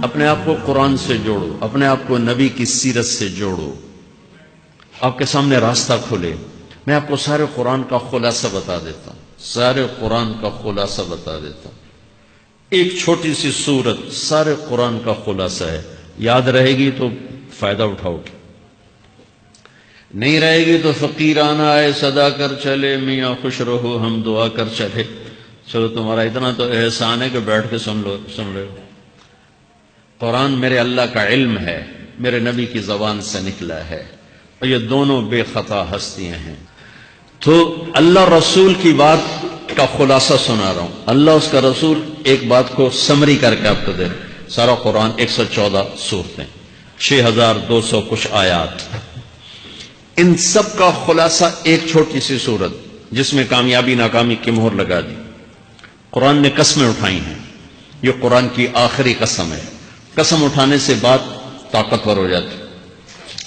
اپنے آپ کو قرآن سے جوڑو، اپنے آپ کو نبی کی سیرت سے جوڑو، آپ کے سامنے راستہ کھلے۔ میں آپ کو سارے قرآن کا خلاصہ بتا دیتا ہوں، سارے قرآن کا خلاصہ بتا دیتا ہوں۔ ایک چھوٹی سی سورت سارے قرآن کا خلاصہ ہے، یاد رہے گی تو فائدہ اٹھاؤ گے، نہیں رہے گی تو فقیرانہ آئے صدا کر چلے، میاں خوش رہو ہم دعا کر چلے۔ چلو تمہارا اتنا تو احسان ہے کہ بیٹھ کے سن رہے ہو۔ قرآن میرے اللہ کا علم ہے، میرے نبی کی زبان سے نکلا ہے، اور یہ دونوں بے خطا ہستیاں ہیں۔ تو اللہ رسول کی بات کا خلاصہ سنا رہا ہوں، اللہ اس کا رسول ایک بات کو سمری کر کے آپ کو دے رہے۔ سارا قرآن 114 سورتیں، 6200 کچھ آیات، ان سب کا خلاصہ ایک چھوٹی سی سورت جس میں کامیابی ناکامی کی مہر لگا دی۔ قرآن نے قسمیں اٹھائی ہیں، یہ قرآن کی آخری قسم ہے۔ قسم اٹھانے سے بات طاقتور ہو جاتی،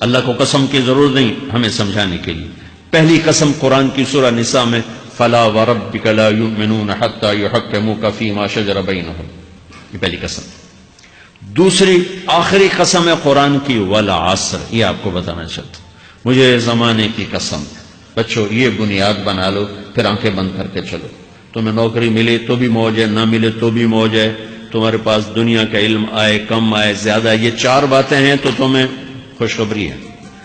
اللہ کو قسم کی ضرورت نہیں ہمیں سمجھانے کے لیے۔ پہلی قسم قرآن کی سورہ نساء میں فَلَا وَرَبِّكَ لَا يُؤْمِنُونَ حَتَّى يُحَكِّمُوكَ فِي مَا شَجَرَ بَيْنَهُمْ، یہ پہلی قسم۔ دوسری آخری قسم ہے قرآن کی وَالْعَصْرِ، یہ آپ کو بتانا چاہتا ہوں، مجھے زمانے کی قسم۔ بچوں یہ بنیاد بنا لو، پھر آنکھیں بند کر کے چلو۔ تمہیں نوکری ملے تو بھی موج ہے، نہ ملے تو بھی موج ہے، تمہارے پاس دنیا کا علم آئے کم آئے زیادہ، یہ چار باتیں ہیں تو تمہیں خوشخبری ہے۔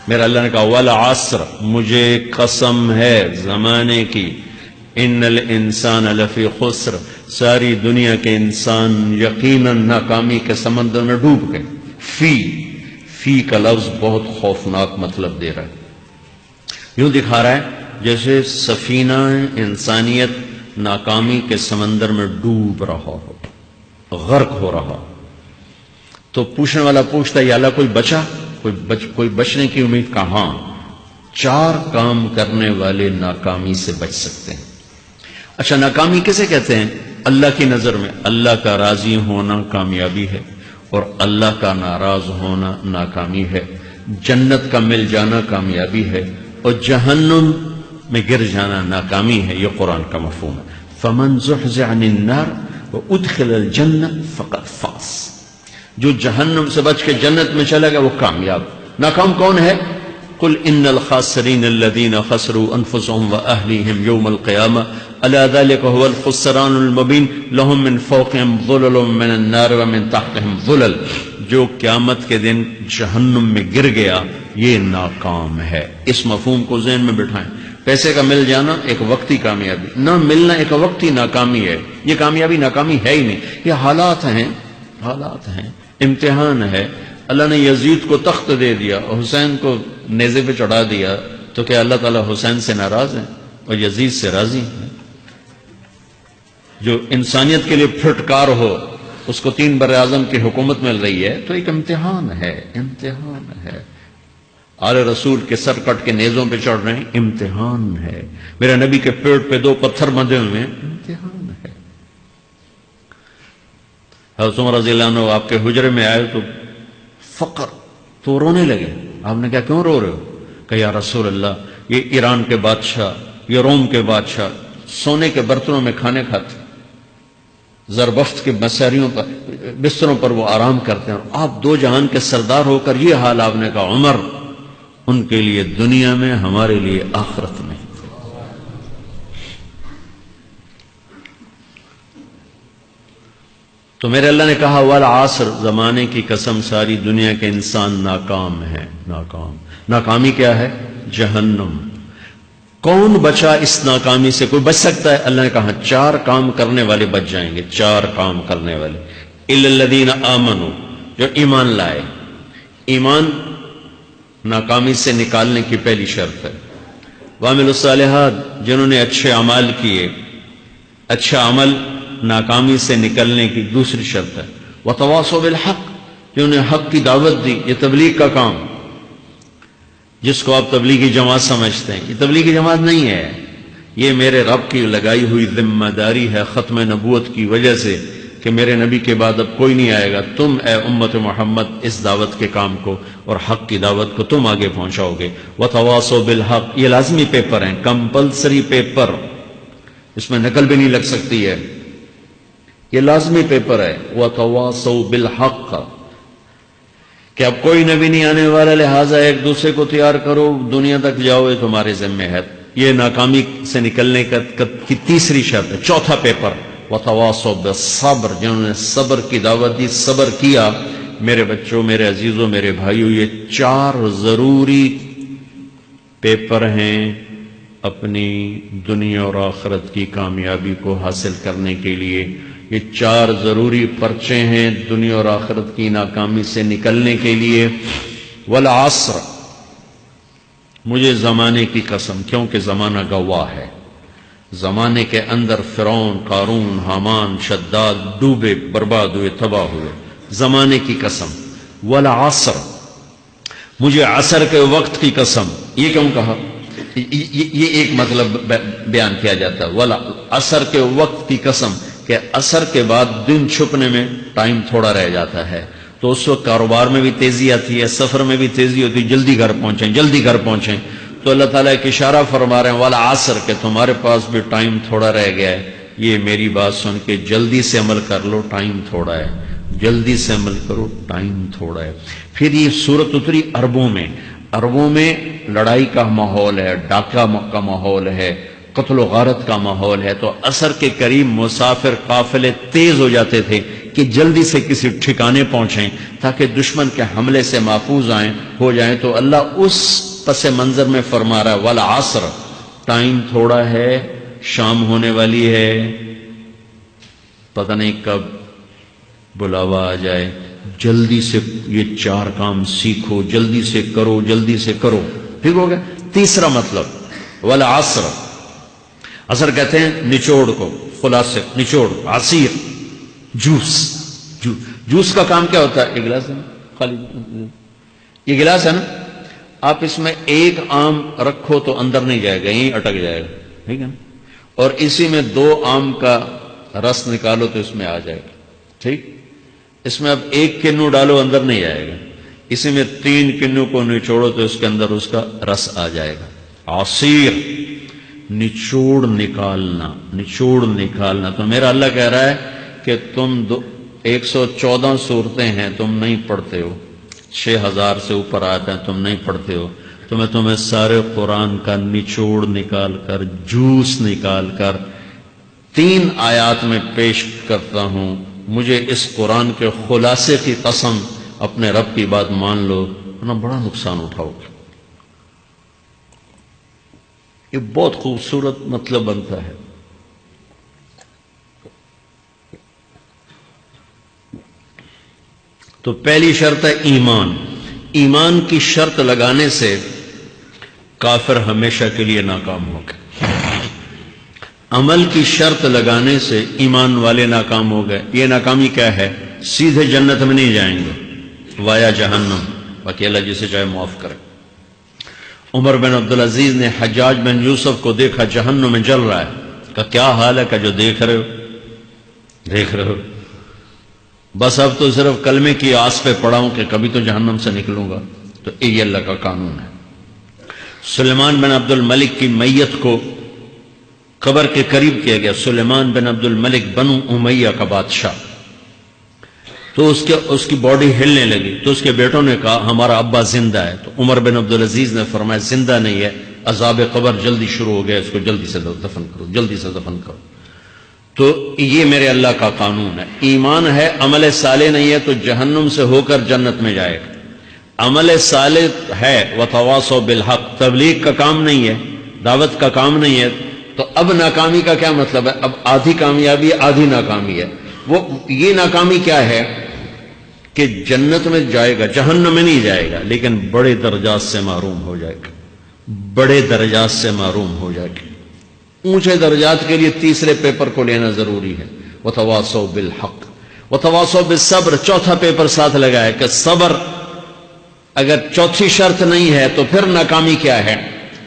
میرا اللہ نے کہا والعصر، مجھے قسم ہے زمانے کی، ان الانسان لفی خسر، ساری دنیا کے انسان یقیناً ناکامی کے سمندر میں ڈوب گئے۔ فی کا لفظ بہت خوفناک مطلب دے رہا ہے، یوں دکھا رہا ہے جیسے سفینہ انسانیت ناکامی کے سمندر میں ڈوب رہا ہو، غرق ہو رہا۔ تو پوچھنے والا پوچھتا ہے یا اللہ کوئی بچا، کوئی بچنے کی امید؟ کہاں؟ چار کام کرنے والے ناکامی سے بچ سکتے ہیں۔ اچھا ناکامی کسے کہتے ہیں؟ اللہ کی نظر میں اللہ کا راضی ہونا کامیابی ہے، اور اللہ کا ناراض ہونا ناکامی ہے۔ جنت کا مل جانا کامیابی ہے، اور جہنم میں گر جانا ناکامی ہے، یہ قرآن کا مفہوم ہے۔ فَمَنْ زُحْزِحَ عَنِ النَّارِ وَأُدْخِلَ الْجَنَّةَ فَقَدْ فَازَ، جو جہنم سے بچ کے جنت میں چلے گا وہ کامیاب۔ ناکام کون ہے؟ قُلْ إِنَّ الْخَاسِرِينَ الَّذِينَ خَسِرُوا أَنفُسَهُمْ وَأَهْلِيهِمْ يَوْمَ الْقِيَامَةِ أَلَا ذَلِكَ هُوَ الْخُسْرَانُ الْمُبِينُ لَهُم مِّن فَوْقِهِمْ ظُلَلٌ مِّنَ النَّارِ وَمِن تَحْتِهِمْ ظُلَلٌ، جو قیامت کے دن جہنم میں گر گیا یہ ناکام ہے۔ اس مفہوم کو ذہن میں بٹھائیں۔ پیسے کا مل جانا ایک وقتی کامیابی، نہ ملنا ایک وقتی ناکامی ہے۔ یہ کامیابی ناکامی ہے ہی نہیں، یہ حالات ہیں، امتحان ہے۔ اللہ نے یزید کو تخت دے دیا اور حسین کو نیزے پہ چڑھا دیا، تو کیا اللہ تعالیٰ حسین سے ناراض ہے اور یزید سے راضی ہے؟ جو انسانیت کے لیے پھٹکار ہو اس کو 3 براعظم کی حکومت مل رہی ہے تو ایک امتحان ہے۔ آل رسول کے سر کٹ کے نیزوں پہ چڑھ رہے ہیں، امتحان ہے۔ میرے نبی کے پیٹ پہ 2 پتھر بندھے ہوئے ہیں، امتحان ہے۔ حضرت عمر رضی اللہ عنہ آپ کے حجرے میں آئے تو فقر تو رونے لگے۔ آپ نے کہا کیوں رو رہے ہو؟ کہ یا رسول اللہ یہ ایران کے بادشاہ، یہ روم کے بادشاہ سونے کے برتنوں میں کھانے کھاتے، زربفت کے بستروں پر وہ آرام کرتے ہیں، آپ 2 جہان کے سردار ہو کر یہ حال۔ آپ نے کہا عمر ان کے لیے دنیا میں، ہمارے لیے آخرت میں۔ تو میرے اللہ نے کہا والعصر، زمانے کی قسم ساری دنیا کے انسان ناکام ہے، ناکامی کیا ہے؟ جہنم۔ کون بچا اس ناکامی سے؟ کوئی بچ سکتا ہے؟ اللہ نے کہا 4 کام کرنے والے بچ جائیں گے، 4 کام کرنے والے۔ اِلَّا الَّذِينَ آمَنُوا، جو ایمان لائے۔ ایمان ناکامی سے نکالنے کی پہلی شرط ہے۔ وَعَمِلُوا الصَّالِحَاتِ، جنہوں نے اچھے اعمال کیے، اچھا عمل ناکامی سے نکلنے کی دوسری شرط ہے۔ وَتَوَاصَوْا بِالْحَقِّ، جنہوں نے حق کی دعوت دی، یہ تبلیغ کا کام۔ جس کو آپ تبلیغی جماعت سمجھتے ہیں، یہ تبلیغی جماعت نہیں ہے، یہ میرے رب کی لگائی ہوئی ذمہ داری ہے ختم نبوت کی وجہ سے کہ میرے نبی کے بعد اب کوئی نہیں آئے گا، تم اے امت محمد اس دعوت کے کام کو اور حق کی دعوت کو تم آگے پہنچاؤ گے۔ وَتَوَاصَوْا بِالْحَقِّ، یہ لازمی پیپر ہیں، کمپلسری پیپر، اس میں نقل بھی نہیں لگ سکتی ہے، یہ لازمی پیپر ہے۔ وَتَوَاصَوْا بِالْحَقِّ، کہ اب کوئی نبی نہیں آنے والا، لہٰذا ایک دوسرے کو تیار کرو، دنیا تک جاؤ، یہ تمہارے ذمہ ہے. یہ ناکامی سے نکلنے کی تیسری شرط ہے. چوتھا پیپر وتواصوا بالصبر، جنہوں نے صبر کی دعوت دی، صبر کیا. میرے بچوں، میرے عزیزوں، میرے بھائیوں، یہ 4 ضروری پیپر ہیں اپنی دنیا اور آخرت کی کامیابی کو حاصل کرنے کے لیے. یہ 4 ضروری پرچے ہیں دنیا اور آخرت کی ناکامی سے نکلنے کے لیے. والعصر، مجھے زمانے کی قسم، کیونکہ زمانہ گواہ ہے. زمانے کے اندر فرعون، قارون، حامان، شداد ڈوبے، برباد ہوئے، تباہ ہوئے. زمانے کی قسم. والعصر، مجھے عصر کے وقت کی قسم. یہ کیوں کہا؟ یہ ایک مطلب بیان کیا جاتا ہے. والعصر کے وقت کی قسم کہ عصر کے بعد دن چھپنے میں ٹائم تھوڑا رہ جاتا ہے، تو اس وقت کاروبار میں بھی تیزی آتی ہے، سفر میں بھی تیزی ہوتی ہے، جلدی گھر پہنچیں، جلدی گھر پہنچیں. تو اللہ تعالیٰ ایک اشارہ فرما رہے ہیں والعصر، کہ تمہارے پاس بھی ٹائم تھوڑا رہ گیا ہے. یہ میری بات سن کے جلدی سے عمل کر لو، ٹائم تھوڑا ہے. جلدی سے عمل کرو، ٹائم تھوڑا ہے. پھر یہ سورت اتری عربوں میں. عربوں میں لڑائی کا ماحول ہے، ڈاکہ کا ماحول ہے، قتل و غارت کا ماحول ہے. تو عصر کے قریب مسافر قافلے تیز ہو جاتے تھے کہ جلدی سے کسی ٹھکانے پہنچیں تاکہ دشمن کے حملے سے محفوظ ہو جائیں. تو اللہ اس پس منظر میں فرما رہا ہے والعصر، ٹائم تھوڑا ہے، شام ہونے والی ہے، پتہ نہیں کب بلاوا آ جائے. جلدی سے یہ 4 کام سیکھو، جلدی سے کرو، جلدی سے کرو. ٹھیک ہو گیا. تیسرا مطلب والعصر، عصر کہتے ہیں نچوڑ کو، خلاصے، نچوڑ، عصیر، جوس کا کام کیا ہوتا ہے؟ یہ گلاس ہے نا، خالی یہ گلاس ہے نا، آپ اس میں ایک آم رکھو تو اندر نہیں جائے گا، یہیں اٹک جائے گا. ٹھیک ہے نا. اور اسی میں 2 آم کا رس نکالو تو اس میں آ جائے گا. ٹھیک. اس میں اب 1 کنو ڈالو، اندر نہیں آئے گا. اسی میں 3 کنو کو نچوڑو تو اس کے اندر اس کا رس آ جائے گا. عصیر، نچوڑ نکالنا، نچوڑ نکالنا. تو میرا اللہ کہہ رہا ہے کہ تم 114 صورتیں ہیں تم نہیں پڑھتے ہو، 6000 سے اوپر آتے ہیں تم نہیں پڑھتے ہو، تو میں تمہیں سارے قرآن کا نچوڑ نکال کر، جوس نکال کر 3 آیات میں پیش کرتا ہوں. مجھے اس قرآن کے خلاصے کی قسم، اپنے رب کی بات مان لو ورنہ بڑا نقصان اٹھاؤ گے. یہ بہت خوبصورت مطلب بنتا ہے. تو پہلی شرط ہے ایمان. ایمان کی شرط لگانے سے کافر ہمیشہ کے لیے ناکام ہو گئے. عمل کی شرط لگانے سے ایمان والے ناکام ہو گئے. یہ ناکامی کیا ہے؟ سیدھے جنت میں نہیں جائیں گے، وایا جہنم. باقی اللہ جسے چاہے معاف کرے. عمر بن عبدالعزیز نے حجاج بن یوسف کو دیکھا جہنم میں جل رہا ہے. کہا کیا حال ہے؟ کہ جو دیکھ رہے ہو بس اب تو صرف کلمے کی آس پہ پڑا ہوں کہ کبھی تو جہنم سے نکلوں گا. تو یہ اللہ کا قانون ہے. سلیمان بن عبد الملک کی میت کو قبر کے قریب کیا گیا. سلیمان بن عبد الملک بنو امیہ کا بادشاہ. تو اس کی باڈی ہلنے لگی. تو اس کے بیٹوں نے کہا ہمارا ابا زندہ ہے. تو عمر بن عبدالعزیز نے فرمایا زندہ نہیں ہے، عذاب قبر جلدی شروع ہو گیا، اس کو جلدی سے دفن کرو، جلدی سے دفن کرو. تو یہ میرے اللہ کا قانون ہے. ایمان ہے، عمل صالح نہیں ہے تو جہنم سے ہو کر جنت میں جائے گا. عمل صالح ہے وتواصوا بالحق، تبلیغ کا کام نہیں ہے، دعوت کا کام نہیں ہے. تو اب ناکامی کا کیا مطلب ہے؟ اب آدھی کامیابی آدھی ناکامی ہے. وہ یہ ناکامی کیا ہے کہ جنت میں جائے گا، جہنم میں نہیں جائے گا، لیکن بڑے درجات سے محروم ہو جائے گا، بڑے درجات سے محروم ہو جائے گا. اونچے درجات کے لیے تیسرے پیپر کو لینا ضروری ہے. وتواصوا بالحق وتواصوا بالصبر. چوتھا پیپر ساتھ لگایا کہ صبر اگر چوتھی شرط نہیں ہے تو پھر ناکامی کیا ہے؟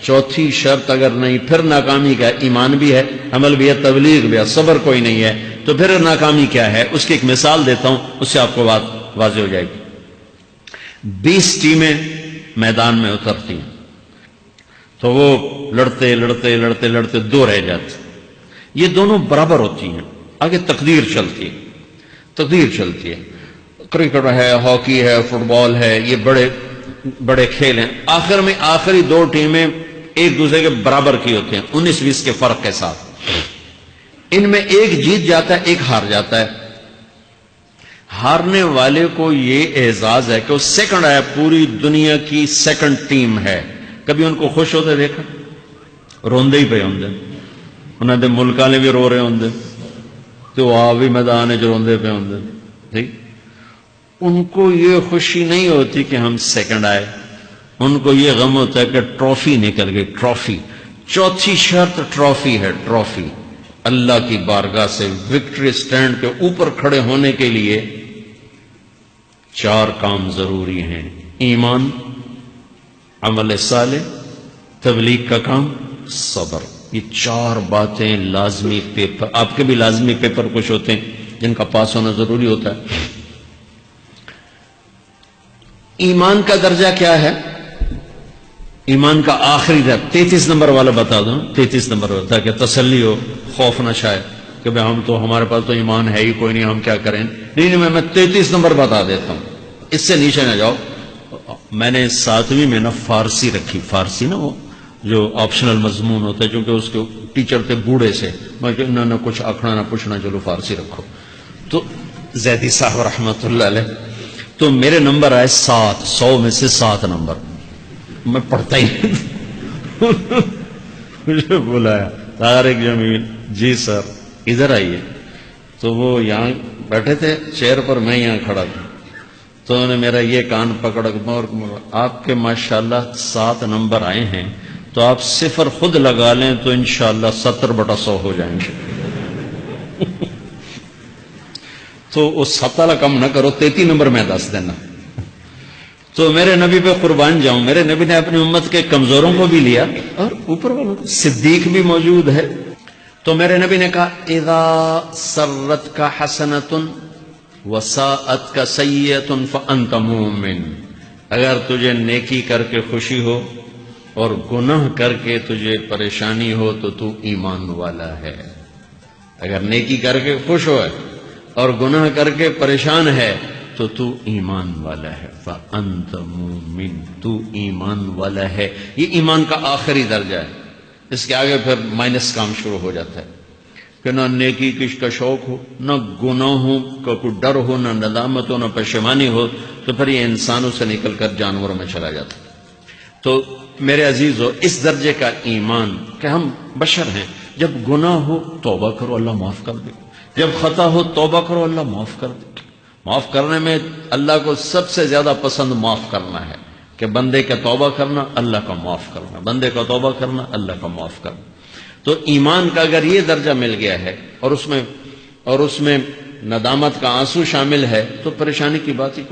چوتھی شرط اگر نہیں پھر ناکامی کیا ہے؟ ایمان بھی ہے، عمل بھی ہے، تبلیغ بھی ہے، صبر کوئی نہیں ہے تو پھر ناکامی کیا ہے؟ اس کی ایک مثال دیتا ہوں، اس سے آپ کو بات واضح ہو جائے گی. 20 ٹیمیں میدان میں اترتی ہیں تو وہ لڑتے لڑتے لڑتے لڑتے 2 رہ جاتے. یہ دونوں برابر ہوتی ہیں. آگے تقدیر چلتی ہے. کرکٹ ہے، ہاکی ہے، فٹ بال ہے، یہ بڑے بڑے کھیل ہیں، آخر میں آخری دو ٹیمیں ایک دوسرے کے برابر کی ہوتی ہیں 19-20 کے فرق کے ساتھ، ان میں ایک جیت جاتا ہے، ایک ہار جاتا ہے۔ ہارنے والے کو یہ اعزاز ہے کہ وہ سیکنڈ آیا، پوری دنیا کی سیکنڈ ٹیم ہے۔ کبھی ان کو خوش ہوتے دیکھا؟ روندے ہی پہ ہوندے، انہوں نے ملک والے بھی رو رہے ہوندے تو آپ بھی میدان جو روندے پہ ہوندے، ٹھیک؟ ان کو یہ خوشی نہیں ہوتی کہ ہم سیکنڈ آئے، ان کو یہ غم ہوتا ہے کہ ٹرافی نکل گئی، ٹرافی۔ چوتھی شرط ٹرافی ہے، ٹرافی۔ اللہ کی بارگاہ سے وکٹری سٹینڈ کے اوپر کھڑے ہونے کے لیے 4 کام ضروری ہیں: ایمان، عمل صالح، تبلیغ کا کام، صبر۔ یہ 4 باتیں لازمی پیپر، آپ کے بھی لازمی پیپر کچھ ہوتے ہیں جن کا پاس ہونا ضروری ہوتا ہے۔ ایمان کا درجہ کیا ہے؟ ایمان کا آخری درجہ 33 نمبر والا بتا دوں، 33 نمبر والا، تاکہ تسلی ہو، خوف نہ شاید کہ بھئی ہم تو، ہمارے پاس تو ایمان ہے ہی کوئی نہیں، ہم کیا کریں۔ نہیں، میں 33 نمبر بتا دیتا ہوں، اس سے نیچے نہ جاؤ۔ میں نے 7ویں میں نا فارسی رکھی، فارسی نا وہ جو آپشنل مضمون ہوتا ہے، چونکہ اس کے ٹیچر تھے بوڑھے سے، میں کہ انہوں نے کچھ آکھنا نہ پوچھنا، چلو فارسی رکھو۔ تو زیدی صاحب رحمت اللہ علیہ، تو میرے نمبر آئے 7، 100 میں سے 7 نمبر، میں پڑھتا ہی نہیں۔ مجھے بلایا طارق جمیل، جی سر ادھر آئیے۔ تو وہ یہاں بیٹھے تھے چیئر پر، میں یہاں کھڑا تھا، تو انہوں نے میرا یہ کان پکڑ کے، آپ کے ماشاءاللہ 7 نمبر آئے ہیں، تو آپ 0 خود لگا لیں تو انشاءاللہ 70/100 ہو جائیں گے۔ تو اس 7 کم نہ کرو، 33 نمبر میں 10 دینا۔ تو میرے نبی پہ قربان جاؤں، میرے نبی نے اپنی امت کے کمزوروں کو بھی لیا اور اوپر والوں کو، صدیق بھی موجود ہے۔ تو میرے نبی نے کہا اذا سرتک حسنۃ وساءتک سیئۃ فانت مومن، اگر تجھے نیکی کر کے خوشی ہو اور گناہ کر کے تجھے پریشانی ہو تو تو ایمان والا ہے۔ اگر نیکی کر کے خوش ہو اور گناہ کر کے پریشان ہے تو تو ایمان والا ہے، فأنت مومن، تو ایمان والا ہے۔ یہ ایمان کا آخری درجہ ہے، اس کے آگے پھر مائنس کام شروع ہو جاتا ہے کہ نہ نیکی کا شوق ہو، نہ گناہوں کا کوئی ڈر ہو، نہ ندامت ہو، نہ پشیمانی ہو، تو پھر یہ انسانوں سے نکل کر جانوروں میں چلا جاتا ہے۔ تو میرے عزیزو، اس درجے کا ایمان کہ ہم بشر ہیں، جب گناہ ہو توبہ کرو، اللہ معاف کر دے، جب خطا ہو توبہ کرو، اللہ معاف کر دے۔ معاف کرنے میں اللہ کو سب سے زیادہ پسند معاف کرنا ہے، کہ بندے کا توبہ کرنا، اللہ کا معاف کرنا، بندے کا توبہ کرنا، اللہ کا معاف کرنا۔ تو ایمان کا اگر یہ درجہ مل گیا ہے اور اس میں ندامت کا آنسو شامل ہے تو پریشانی کی بات ہی کوئی